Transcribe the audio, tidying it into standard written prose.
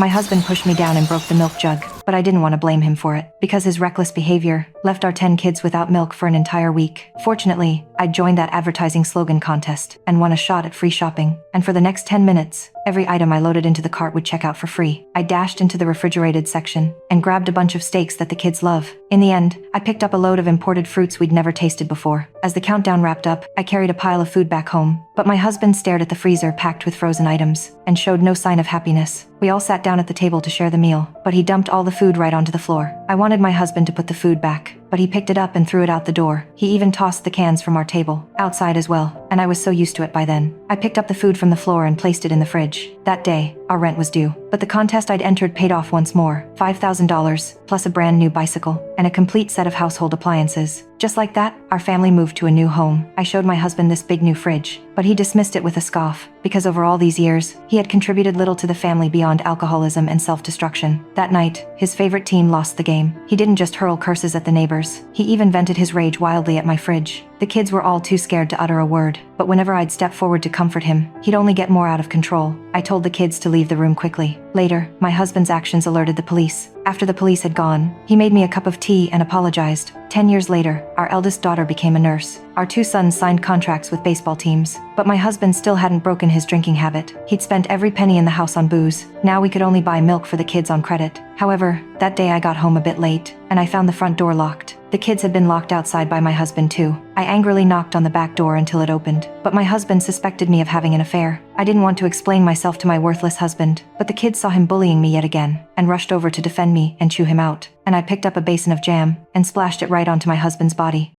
My husband pushed me down and broke the milk jug, but I didn't want to blame him for it, because his reckless behavior left our 10 kids without milk for an entire week. Fortunately, I joined that advertising slogan contest and won a shot at free shopping, and for the next 10 minutes, every item I loaded into the cart would check out for free. I dashed into the refrigerated section and grabbed a bunch of steaks that the kids love. In the end, I picked up a load of imported fruits we'd never tasted before. As the countdown wrapped up, I carried a pile of food back home, but my husband stared at the freezer packed with frozen items and showed no sign of happiness. We all sat down at the table to share the meal, but he dumped all the food right onto the floor. I wanted my husband to put the food back, but he picked it up and threw it out the door. He even tossed the cans from our table outside as well, and I was so used to it by then. I picked up the food from the floor and placed it in the fridge. That day, our rent was due, but the contest I'd entered paid off once more. $5,000, plus a brand new bicycle, and a complete set of household appliances. Just like that, our family moved to a new home. I showed my husband this big new fridge, but he dismissed it with a scoff, because over all these years, he had contributed little to the family beyond alcoholism and self-destruction. That night, his favorite team lost the game. He didn't just hurl curses at the neighbors, he even vented his rage wildly at my fridge. The kids were all too scared to utter a word, but whenever I'd step forward to comfort him, he'd only get more out of control. I told the kids to leave the room quickly. Later, my husband's actions alerted the police. After the police had gone, he made me a cup of tea and apologized. 10 years later, our eldest daughter became a nurse. Our 2 sons signed contracts with baseball teams, but my husband still hadn't broken his drinking habit. He'd spent every penny in the house on booze. Now we could only buy milk for the kids on credit. However, that day I got home a bit late, and I found the front door locked. The kids had been locked outside by my husband too. I angrily knocked on the back door until it opened, but my husband suspected me of having an affair. I didn't want to explain myself to my worthless husband, but the kids saw him bullying me yet again, and rushed over to defend me and chew him out. And I picked up a basin of jam and splashed it right onto my husband's body.